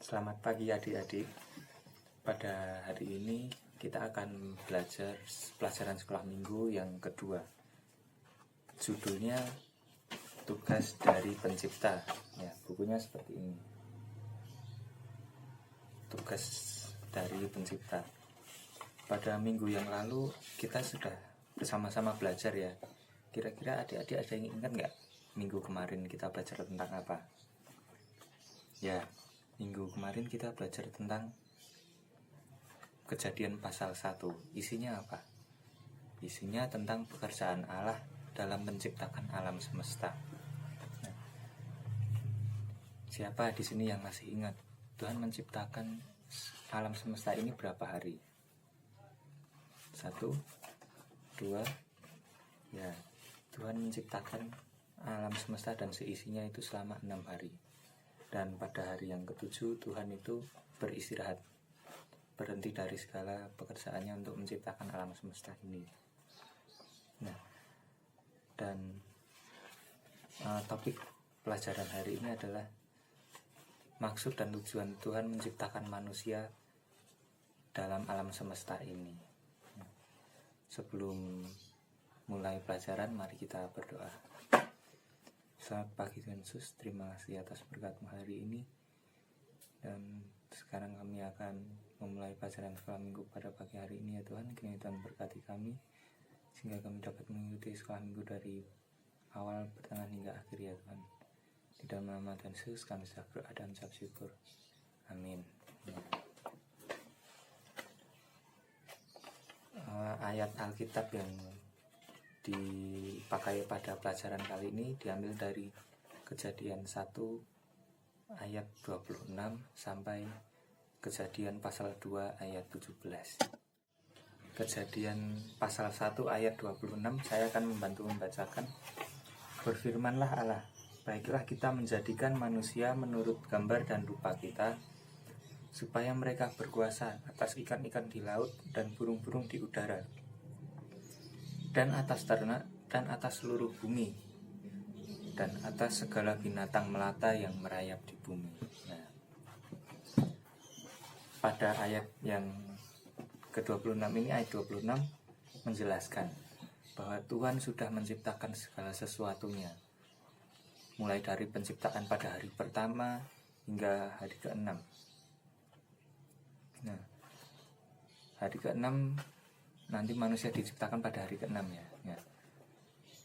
Selamat pagi adik-adik. Pada hari ini kita akan belajar pelajaran sekolah minggu yang kedua. Judulnya Tugas dari Pencipta. Ya, bukunya seperti ini. Tugas dari Pencipta. Pada minggu yang lalu kita sudah bersama-sama belajar ya. Kira-kira adik-adik ada yang ingat nggak minggu kemarin kita belajar tentang apa? Ya, minggu kemarin kita belajar tentang Kejadian pasal 1. Isinya apa? Isinya tentang pekerjaan Allah dalam menciptakan alam semesta. Nah, siapa di sini yang masih ingat Tuhan menciptakan alam semesta ini berapa hari? 1, 2. Ya, Tuhan menciptakan alam semesta dan seisinya itu selama 6 hari. Dan pada hari yang ke-7 Tuhan itu beristirahat, berhenti dari segala pekerjaannya untuk menciptakan alam semesta ini. Nah, dan topik pelajaran hari ini adalah maksud dan tujuan Tuhan menciptakan manusia dalam alam semesta ini. Nah, sebelum mulai pelajaran, mari kita berdoa. Selamat pagi Tuhan Yesus, terima kasih atas berkat-Mu hari ini. Dan sekarang kami akan memulai pelajaran sekolah minggu pada pagi hari ini ya Tuhan. Kiranya Tuhan berkati kami sehingga kami dapat mengikuti sekolah minggu dari awal, pertengahan hingga akhir ya Tuhan. Di dalam nama Tuhan Yesus kami sudah berdoa dan ucap syukur. Amin. Ayat Alkitab yang dipakai pada pelajaran kali ini diambil dari Kejadian 1 ayat 26 sampai Kejadian pasal 2 ayat 17. Kejadian pasal 1 ayat 26 saya akan membantu membacakan. Berfirmanlah Allah, baiklah kita menjadikan manusia menurut gambar dan rupa kita, supaya mereka berkuasa atas ikan-ikan di laut dan burung-burung di udara, dan atas ternak, dan atas seluruh bumi, dan atas segala binatang melata yang merayap di bumi. Nah, pada ayat yang ke-26 ini, ayat 26 menjelaskan bahwa Tuhan sudah menciptakan segala sesuatunya, mulai dari penciptaan pada hari pertama hingga hari ke-6. Nah, hari ke-6 nanti manusia diciptakan pada hari ke-6 ya.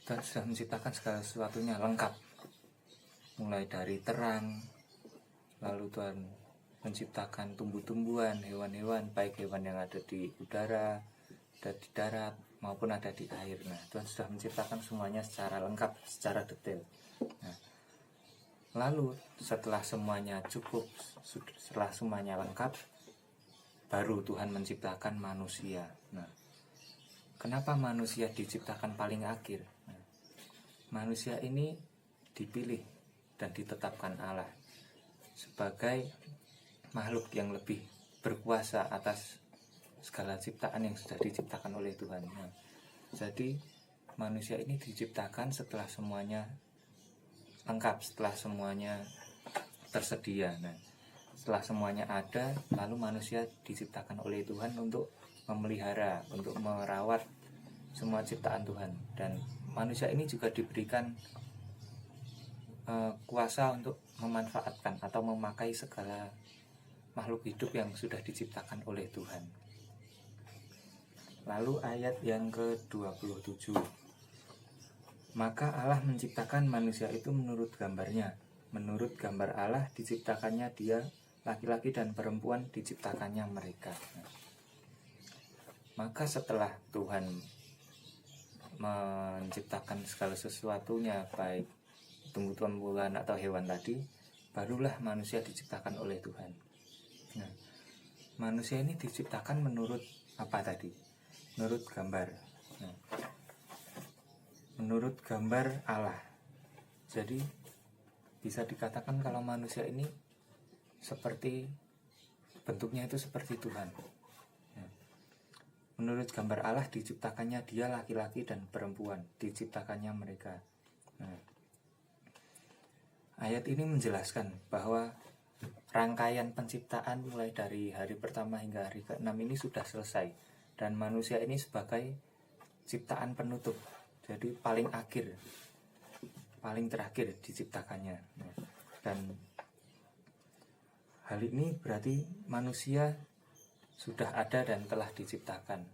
Tuhan sudah menciptakan segala sesuatunya lengkap, mulai dari terang, lalu Tuhan menciptakan tumbuh-tumbuhan, hewan-hewan, baik hewan yang ada di udara, ada di darat, maupun ada di air. Nah, Tuhan sudah menciptakan semuanya secara lengkap, secara detail. Nah, lalu setelah semuanya cukup, setelah semuanya lengkap, baru Tuhan menciptakan manusia. Nah, kenapa manusia diciptakan paling akhir? Nah, manusia ini dipilih dan ditetapkan Allah sebagai makhluk yang lebih berkuasa atas segala ciptaan yang sudah diciptakan oleh Tuhan. Nah, jadi manusia ini diciptakan setelah semuanya lengkap, setelah semuanya tersedia. Nah, setelah semuanya ada, lalu manusia diciptakan oleh Tuhan untuk memelihara, untuk merawat semua ciptaan Tuhan. Dan manusia ini juga diberikan kuasa untuk memanfaatkan atau memakai segala makhluk hidup yang sudah diciptakan oleh Tuhan. Lalu ayat yang ke-27. Maka Allah menciptakan manusia itu menurut gambarnya. Menurut gambar Allah diciptakannya dia, laki-laki dan perempuan diciptakannya mereka. Maka setelah Tuhan menciptakan segala sesuatunya, baik tumbuh-tumbuhan atau hewan tadi, barulah manusia diciptakan oleh Tuhan. Nah, manusia ini diciptakan menurut apa tadi? Menurut gambar. Nah, menurut gambar Allah. Jadi bisa dikatakan kalau manusia ini seperti bentuknya itu seperti Tuhan. Menurut gambar Allah diciptakannya dia, laki-laki dan perempuan diciptakannya mereka. Nah, ayat ini menjelaskan bahwa rangkaian penciptaan mulai dari hari pertama hingga hari ke-6 ini sudah selesai, dan manusia ini sebagai ciptaan penutup, jadi paling akhir, paling terakhir diciptakannya. Dan hal ini berarti manusia sudah ada dan telah diciptakan.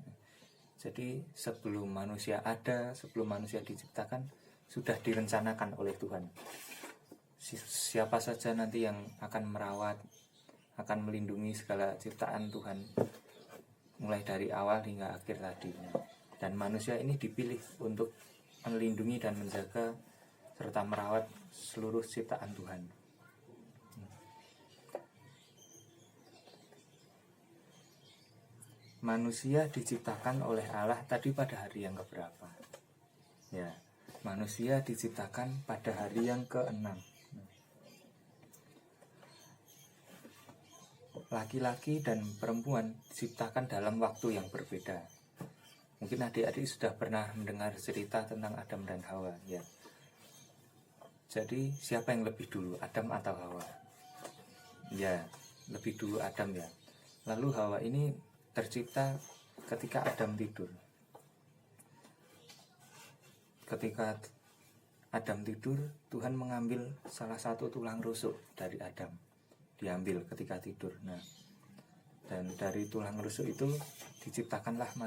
Jadi sebelum manusia ada, sebelum manusia diciptakan, sudah direncanakan oleh Tuhan. Siapa saja nanti yang akan merawat, akan melindungi segala ciptaan Tuhan mulai dari awal hingga akhir tadi. Dan manusia ini dipilih untuk melindungi dan menjaga serta merawat seluruh ciptaan Tuhan. Manusia diciptakan oleh Allah tadi pada hari yang keberapa? Ya, manusia diciptakan pada hari yang ke-6. Laki-laki dan perempuan diciptakan dalam waktu yang berbeda. Mungkin adik-adik sudah pernah mendengar cerita tentang Adam dan Hawa, ya. Jadi siapa yang lebih dulu, Adam atau Hawa? Ya, lebih dulu Adam, ya. Lalu Hawa ini tercipta ketika Adam tidur. Ketika Adam tidur, Tuhan mengambil salah satu tulang rusuk dari Adam, diambil ketika tidur. Nah, dan dari tulang rusuk itu diciptakanlah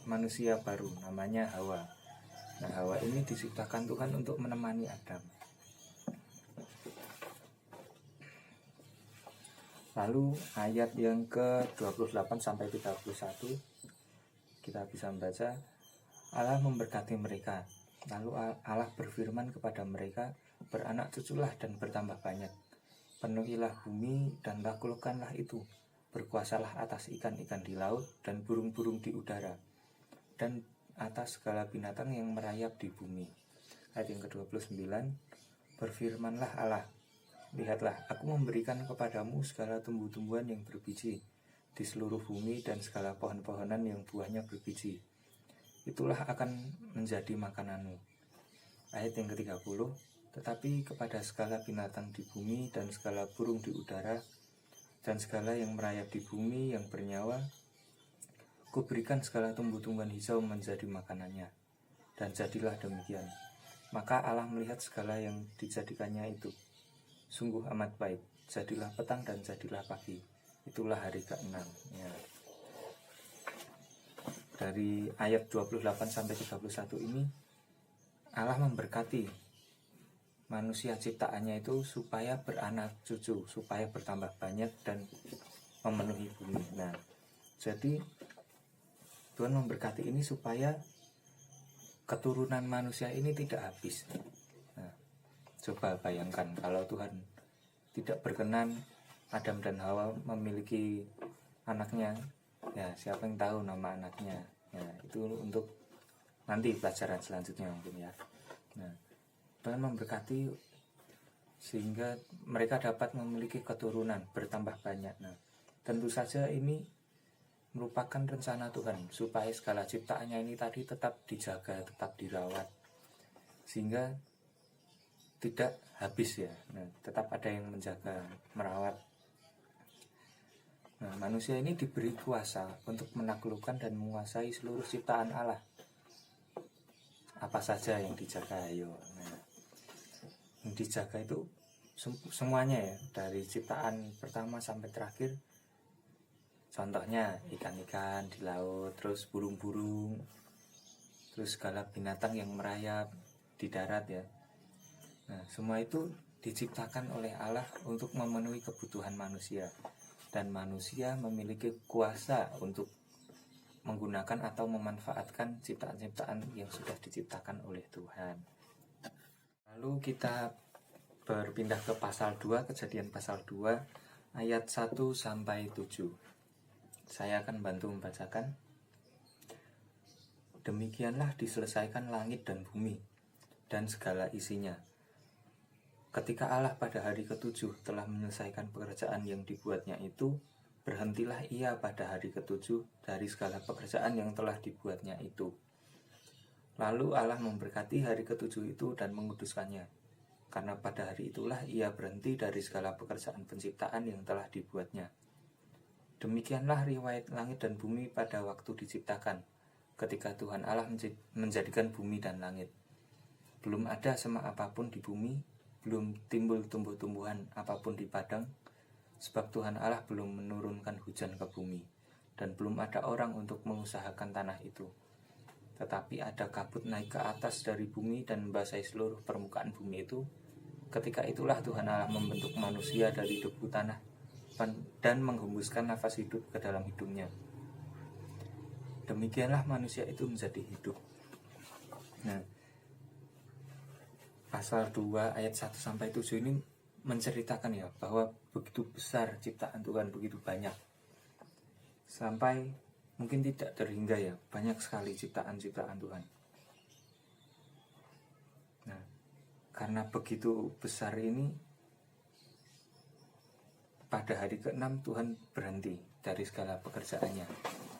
manusia baru, namanya Hawa. Nah, Hawa ini diciptakan Tuhan untuk menemani Adam. Lalu ayat yang ke-28 sampai 31 kita bisa membaca, Allah memberkati mereka. Lalu Allah berfirman kepada mereka, beranak cuculah dan bertambah banyak. Penuhilah bumi dan taklukkanlah itu. Berkuasalah atas ikan-ikan di laut dan burung-burung di udara, dan atas segala binatang yang merayap di bumi. Ayat yang ke-29, berfirmanlah Allah, lihatlah, aku memberikan kepadamu segala tumbuh-tumbuhan yang berbiji di seluruh bumi dan segala pohon-pohonan yang buahnya berbiji. Itulah akan menjadi makananmu. Ayat yang ke-30, tetapi kepada segala binatang di bumi dan segala burung di udara dan segala yang merayap di bumi yang bernyawa, kuberikan segala tumbuh-tumbuhan hijau menjadi makanannya. Dan jadilah demikian. Maka Allah melihat segala yang dijadikannya itu, sungguh amat baik. Jadilah petang dan jadilah pagi. Itulah hari ke-6. Ya. Dari ayat 28 sampai 31 ini, Allah memberkati manusia ciptaannya itu supaya beranak cucu, supaya bertambah banyak dan memenuhi bumi. Nah, jadi Tuhan memberkati ini supaya keturunan manusia ini tidak habis. Nah, coba bayangkan kalau Tuhan tidak berkenan Adam dan Hawa memiliki anaknya, ya siapa yang tahu nama anaknya. Ya, itu untuk nanti pelajaran selanjutnya mungkin ya. Nah, Tuhan memberkati sehingga mereka dapat memiliki keturunan bertambah banyak. Nah, tentu saja ini merupakan rencana Tuhan supaya segala ciptaannya ini tadi tetap dijaga, tetap dirawat, sehingga tidak habis ya. Nah, tetap ada yang menjaga, merawat. Nah, manusia ini diberi kuasa untuk menaklukkan dan menguasai seluruh ciptaan Allah. Apa saja yang dijaga, ayo. Nah, yang dijaga itu semuanya ya, dari ciptaan pertama sampai terakhir. Contohnya ikan-ikan di laut, terus burung-burung, terus segala binatang yang merayap di darat ya. Nah, semua itu diciptakan oleh Allah untuk memenuhi kebutuhan manusia, dan manusia memiliki kuasa untuk menggunakan atau memanfaatkan ciptaan-ciptaan yang sudah diciptakan oleh Tuhan. Lalu kita berpindah ke pasal 2, Kejadian pasal 2 ayat 1 sampai 7. Saya akan bantu membacakan. Demikianlah diselesaikan langit dan bumi dan segala isinya. Ketika Allah pada hari ke-7 telah menyelesaikan pekerjaan yang dibuatnya itu, berhentilah ia pada hari ke-7 dari segala pekerjaan yang telah dibuatnya itu. Lalu Allah memberkati hari ke-7 itu dan menguduskannya. karena pada hari itulah ia berhenti dari segala pekerjaan penciptaan yang telah dibuatnya. Demikianlah riwayat langit dan bumi pada waktu diciptakan, ketika Tuhan Allah menjadikan bumi dan langit. Belum ada semak apapun di bumi, belum timbul tumbuh-tumbuhan apapun di padang, sebab Tuhan Allah belum menurunkan hujan ke bumi, dan belum ada orang untuk mengusahakan tanah itu. Tetapi ada kabut naik ke atas dari bumi dan membasahi seluruh permukaan bumi itu. Ketika itulah Tuhan Allah membentuk manusia dari debu tanah dan menghembuskan nafas hidup ke dalam hidungnya. Demikianlah manusia itu menjadi hidup. Nah, pasal 2 ayat 1-7 ini menceritakan ya bahwa begitu besar ciptaan Tuhan, begitu banyak. Sampai mungkin tidak terhingga ya, banyak sekali ciptaan-ciptaan Tuhan. Nah, karena begitu besar ini, pada hari ke-6 Tuhan berhenti dari segala pekerjaannya.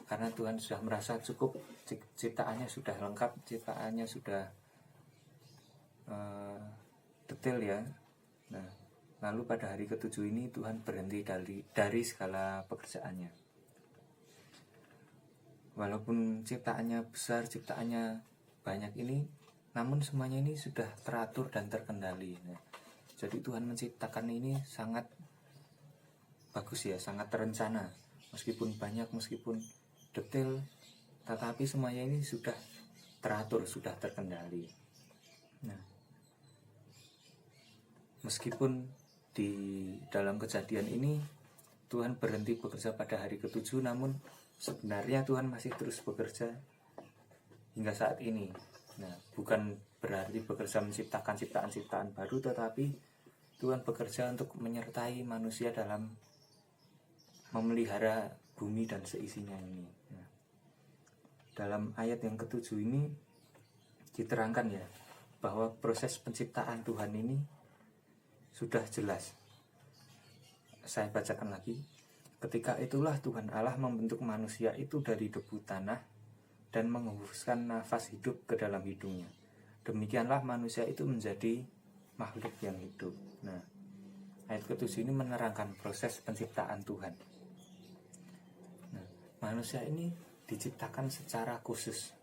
Karena Tuhan sudah merasa cukup, ciptaannya sudah lengkap, ciptaannya sudah detail ya. Nah, lalu pada hari ke-7 ini Tuhan berhenti dari segala pekerjaannya. Walaupun ciptaannya besar, ciptaannya banyak ini, namun semuanya ini sudah teratur dan terkendali. Nah, jadi Tuhan menciptakan ini sangat bagus ya, sangat terencana. Meskipun banyak, meskipun detail, tetapi semuanya ini sudah teratur, sudah terkendali. Nah, meskipun di dalam kejadian ini Tuhan berhenti bekerja pada hari ke-7, namun sebenarnya Tuhan masih terus bekerja hingga saat ini. Nah, bukan berarti bekerja menciptakan ciptaan-ciptaan baru, tetapi Tuhan bekerja untuk menyertai manusia dalam memelihara bumi dan seisinya ini. Nah, dalam ayat yang ke-7 ini diterangkan ya bahwa proses penciptaan Tuhan ini sudah jelas. Saya bacakan lagi. Ketika itulah Tuhan Allah membentuk manusia itu dari debu tanah dan menghembuskan nafas hidup ke dalam hidungnya. Demikianlah manusia itu menjadi makhluk yang hidup. Nah, ayat ke-7 ini menerangkan proses penciptaan Tuhan. Nah, manusia ini diciptakan secara khusus,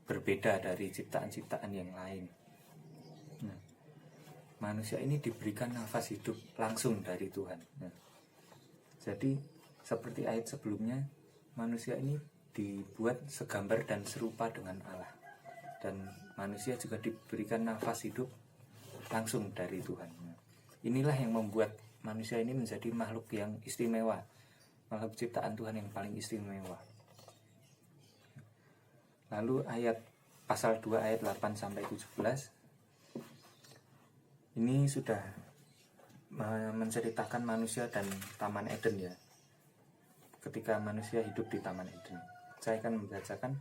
berbeda dari ciptaan-ciptaan yang lain. Nah, manusia ini diberikan nafas hidup langsung dari Tuhan. Nah, jadi seperti ayat sebelumnya, manusia ini dibuat segambar dan serupa dengan Allah, dan manusia juga diberikan nafas hidup langsung dari Tuhan. Nah, inilah yang membuat manusia ini menjadi makhluk yang istimewa, makhluk ciptaan Tuhan yang paling istimewa. Lalu ayat pasal 2 ayat 8-17 ini sudah menceritakan manusia dan Taman Eden ya. Ketika manusia hidup di Taman Eden. Saya akan membacakan.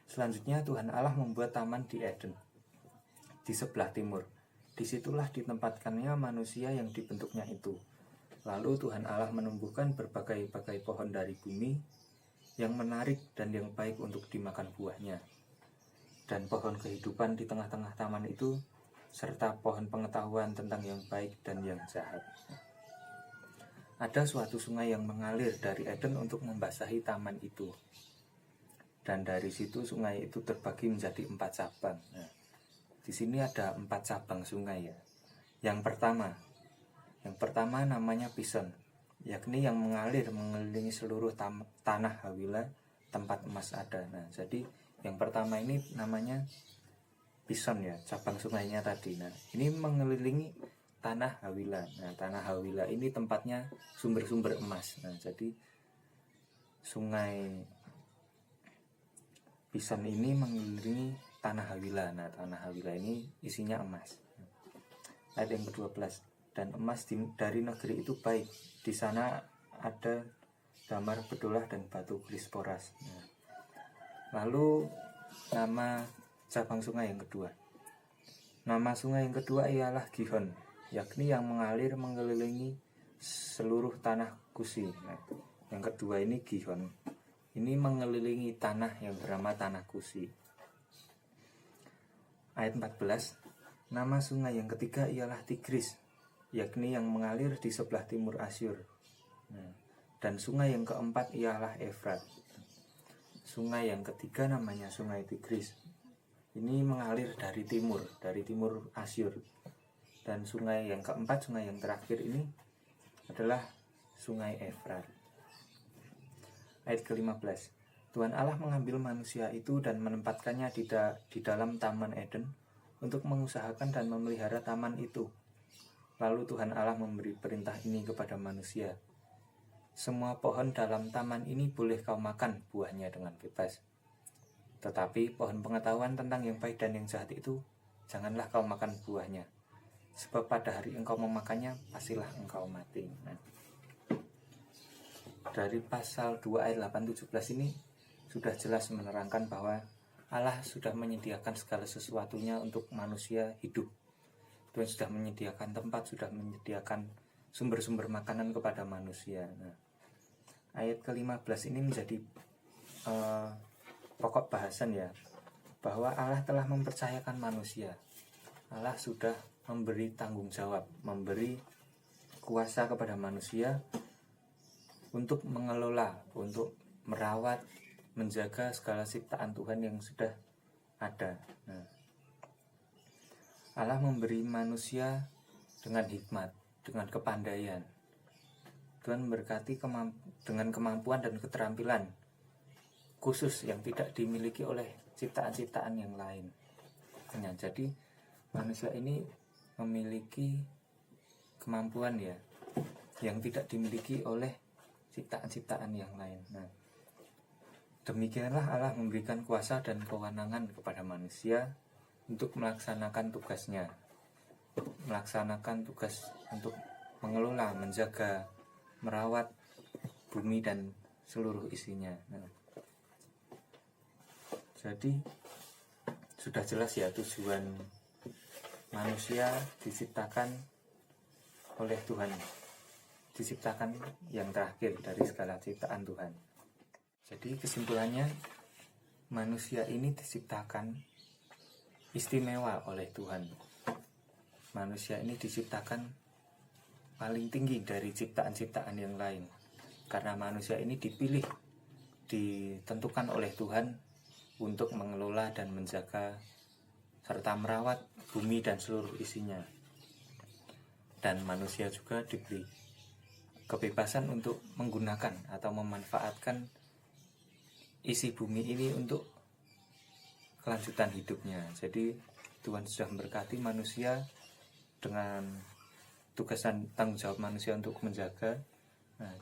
Selanjutnya Tuhan Allah membuat taman di Eden di sebelah timur. Disitulah ditempatkannya manusia yang dibentuknya itu. Lalu Tuhan Allah menumbuhkan berbagai-bagai pohon dari bumi yang menarik dan yang baik untuk dimakan buahnya, dan pohon kehidupan di tengah-tengah taman itu, serta pohon pengetahuan tentang yang baik dan yang jahat. Ada suatu sungai yang mengalir dari Eden untuk membasahi taman itu, dan dari situ sungai itu terbagi menjadi 4 cabang. Nah, di sini ada 4 cabang sungai ya. Yang pertama namanya Pison, yakni yang mengalir mengelilingi seluruh tanah Hawila tempat emas ada. Nah, jadi yang pertama ini namanya Pison ya, cabang sungainya tadi. Nah, ini mengelilingi tanah Hawila. Nah, tanah Hawila ini tempatnya sumber-sumber emas. Nah, jadi sungai Pison ini mengelilingi tanah Hawila. Nah, tanah Hawila ini isinya emas. Ayat yang ke-12. Dan emas dari negeri itu baik. Di sana ada damar, bedolah, dan batu krisporas. Nah, lalu nama cabang sungai yang kedua. Nama sungai yang kedua ialah Gihon, yakni yang mengalir mengelilingi seluruh tanah Kusi. Nah, yang kedua ini Gihon. Ini mengelilingi tanah yang bernama tanah Kusi. Ayat 14. Nama sungai yang ketiga ialah Tigris, yakni yang mengalir di sebelah timur Asyur. Dan sungai yang keempat ialah Efrat. Sungai yang ketiga namanya Sungai Tigris. Ini mengalir dari timur Asyur. Dan sungai yang keempat, sungai yang terakhir ini adalah Sungai Efrat. Ayat ke-15. Tuhan Allah mengambil manusia itu dan menempatkannya di dalam Taman Eden untuk mengusahakan dan memelihara taman itu. Lalu Tuhan Allah memberi perintah ini kepada manusia. Semua pohon dalam taman ini boleh kau makan buahnya dengan bebas. Tetapi pohon pengetahuan tentang yang baik dan yang jahat itu, janganlah kau makan buahnya. Sebab pada hari engkau memakannya, pastilah engkau mati. Dari pasal 2 ayat 8-17 ini sudah jelas menerangkan bahwa Allah sudah menyediakan segala sesuatunya untuk manusia hidup. Tuhan sudah menyediakan tempat, sudah menyediakan sumber-sumber makanan kepada manusia. Ayat ke-15 ini menjadi pokok bahasan ya, bahwa Allah telah mempercayakan manusia. Allah sudah memberi tanggung jawab, memberi kuasa kepada manusia untuk mengelola, untuk merawat, menjaga segala ciptaan Tuhan yang sudah ada. Allah memberi manusia dengan hikmat, dengan kepandaian. Tuhan memberkati dengan kemampuan dan keterampilan khusus yang tidak dimiliki oleh ciptaan-ciptaan yang lain. Jadi manusia ini memiliki kemampuan ya, yang tidak dimiliki oleh ciptaan-ciptaan yang lain. Demikianlah Allah memberikan kuasa dan kewenangan kepada manusia untuk melaksanakan tugasnya, melaksanakan tugas untuk mengelola, menjaga, merawat bumi dan seluruh isinya. Jadi sudah jelas ya tujuan manusia diciptakan oleh Tuhan, diciptakan yang terakhir dari segala ciptaan Tuhan. Jadi kesimpulannya, manusia ini diciptakan istimewa oleh Tuhan. Manusia ini diciptakan paling tinggi dari ciptaan-ciptaan yang lain, karena manusia ini dipilih, ditentukan oleh Tuhan untuk mengelola dan menjaga serta merawat bumi dan seluruh isinya. Dan manusia juga diberi kebebasan untuk menggunakan atau memanfaatkan isi bumi ini untuk kelanjutan hidupnya. Jadi Tuhan sudah memberkati manusia dengan tugas dan tanggung jawab manusia untuk menjaga.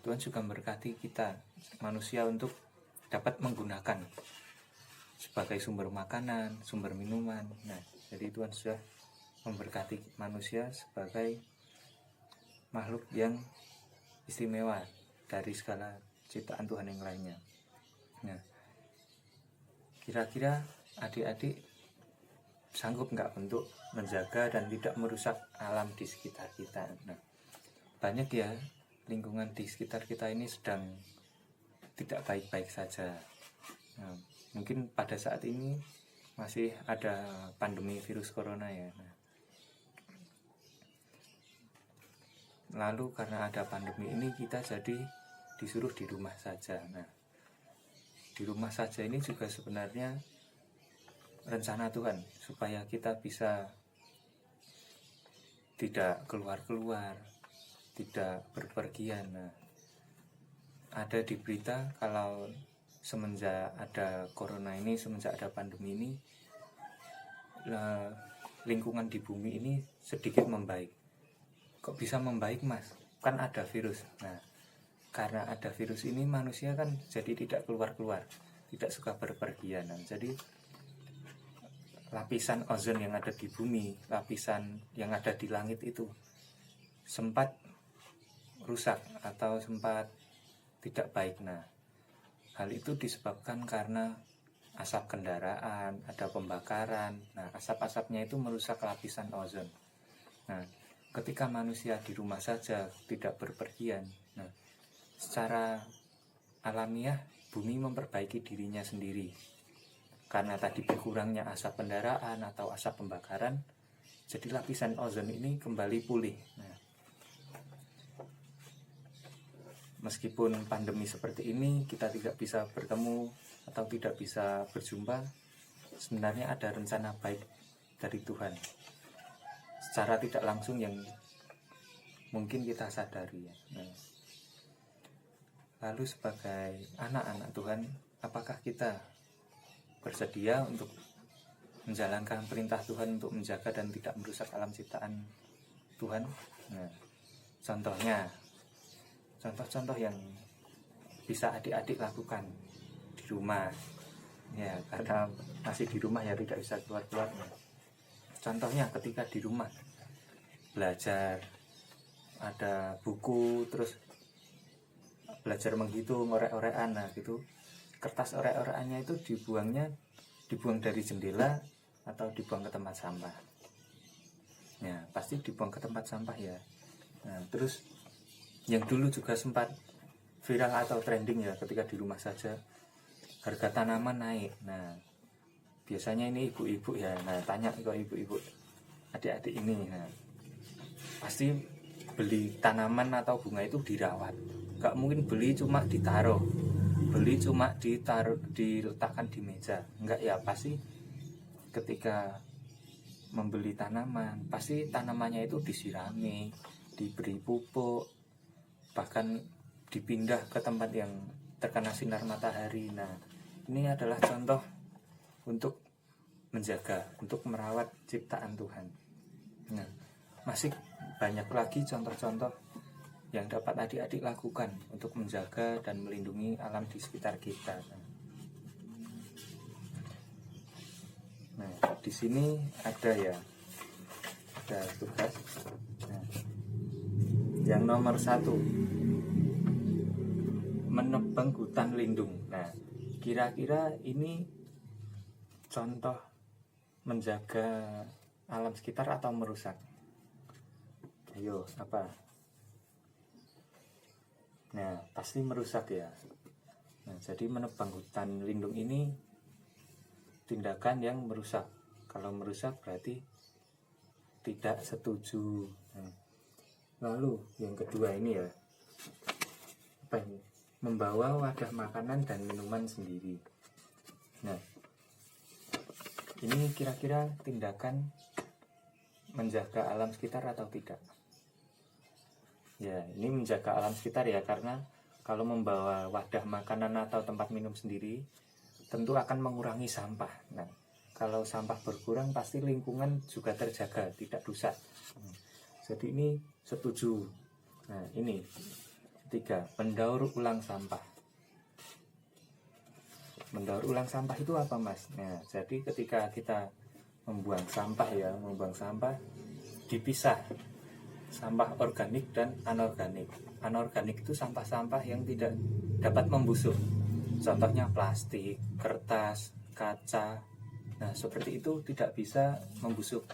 Tuhan juga memberkati kita manusia untuk dapat menggunakan sebagai sumber makanan, sumber minuman. Jadi Tuhan sudah memberkati manusia sebagai makhluk yang istimewa dari segala ciptaan Tuhan yang lainnya. Kira-kira adik-adik sanggup nggak untuk menjaga dan tidak merusak alam di sekitar kita? Banyak ya lingkungan di sekitar kita ini sedang tidak baik-baik saja. Mungkin pada saat ini masih ada pandemi virus corona ya. Lalu karena ada pandemi ini kita jadi disuruh di rumah saja. Di rumah saja ini juga sebenarnya rencana Tuhan supaya kita bisa tidak keluar-keluar, tidak berpergian. Ada di berita kalau semenjak ada corona ini, semenjak ada pandemi ini, lingkungan di bumi ini sedikit membaik. Kok bisa membaik, Mas? Kan ada virus. Karena ada virus ini manusia kan jadi tidak keluar-keluar, tidak suka berpergian. Jadi lapisan ozon yang ada di bumi, lapisan yang ada di langit itu sempat rusak atau sempat tidak baik. Hal itu disebabkan karena asap kendaraan, ada pembakaran. Asap-asapnya itu merusak lapisan ozon. Ketika manusia di rumah saja tidak berpergian, secara alamiah bumi memperbaiki dirinya sendiri. Karena tadi berkurangnya asap kendaraan atau asap pembakaran, Jadi lapisan ozon ini kembali pulih. Nah, meskipun pandemi seperti ini kita tidak bisa bertemu atau tidak bisa berjumpa, sebenarnya ada rencana baik dari Tuhan secara tidak langsung yang mungkin kita sadari ya. Nah, lalu sebagai anak-anak Tuhan, apakah kita bersedia untuk menjalankan perintah Tuhan untuk menjaga dan tidak merusak alam ciptaan Tuhan? Nah, contoh-contoh yang bisa adik-adik lakukan di rumah ya, karena masih di rumah ya, tidak bisa keluar-keluar. Contohnya ketika di rumah belajar, ada buku, terus belajar menghitung, orek-orekan, nah gitu, kertas orek-orekannya itu dibuang dari jendela atau dibuang ke tempat sampah. Ya, pasti dibuang ke tempat sampah ya. Nah, terus yang dulu juga sempat viral atau trending ya, ketika di rumah saja harga tanaman naik. Nah, biasanya ini ibu-ibu ya, nah tanya ke ibu-ibu adik-adik ini, nah pasti beli tanaman atau bunga itu dirawat. Gak mungkin beli cuma ditaruh, diletakkan di meja. Enggak ya, pasti ketika membeli tanaman, pasti tanamannya itu disirami, diberi pupuk, bahkan dipindah ke tempat yang terkena sinar matahari. Nah, ini adalah contoh untuk menjaga, untuk merawat ciptaan Tuhan. Nah, masih banyak lagi contoh-contoh yang dapat adik-adik lakukan untuk menjaga dan melindungi alam di sekitar kita. Nah, di sini ada tugas. Nah, yang nomor 1, menebang hutan lindung. Nah, kira-kira ini contoh menjaga alam sekitar atau merusak? Ayo, apa? Nah, pasti merusak ya. Nah, jadi menebang hutan lindung ini tindakan yang merusak. Kalau merusak berarti tidak setuju. Nah, lalu yang kedua ini ya, apa ini? Membawa wadah makanan dan minuman sendiri. Nah, ini kira-kira tindakan menjaga alam sekitar atau tidak? Ya, ini menjaga alam sekitar ya, karena kalau membawa wadah makanan atau tempat minum sendiri tentu akan mengurangi sampah. Nah, kalau sampah berkurang pasti lingkungan juga terjaga, tidak rusak. Jadi ini setuju. Nah, ini 3, mendaur ulang sampah. Mendaur ulang sampah itu apa, Mas? Nah, jadi ketika kita membuang sampah dipisah sampah organik dan anorganik. Anorganik itu sampah-sampah yang tidak dapat membusuk. Contohnya plastik, kertas, kaca. Nah, seperti itu tidak bisa membusuk.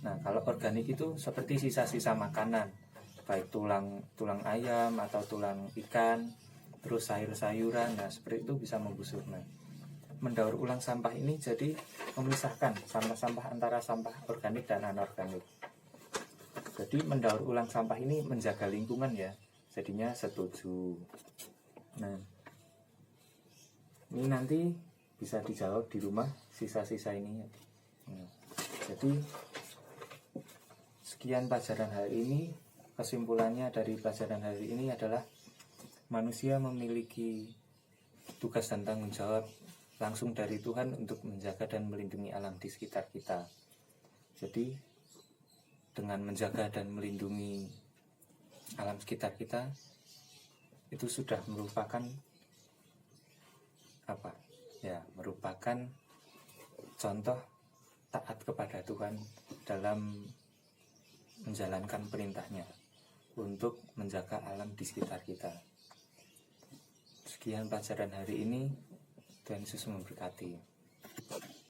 Nah, kalau organik itu seperti sisa-sisa makanan, baik tulang ayam atau tulang ikan, terus sayur-sayuran. Nah, seperti itu bisa membusuk. Nah, mendaur ulang sampah ini jadi memisahkan sampah-sampah antara sampah organik dan anorganik. Jadi mendaur ulang sampah ini menjaga lingkungan ya, jadinya setuju. Nah, ini nanti bisa dijawab di rumah sisa-sisa ini. Nah, jadi sekian pelajaran hari ini. Kesimpulannya dari pelajaran hari ini adalah manusia memiliki tugas dan tanggung jawab langsung dari Tuhan untuk menjaga dan melindungi alam di sekitar kita. Jadi dengan menjaga dan melindungi alam sekitar kita, itu sudah merupakan merupakan contoh taat kepada Tuhan dalam menjalankan perintahnya untuk menjaga alam di sekitar kita. Sekian pelajaran hari ini. Tuhan Yesus memberkati.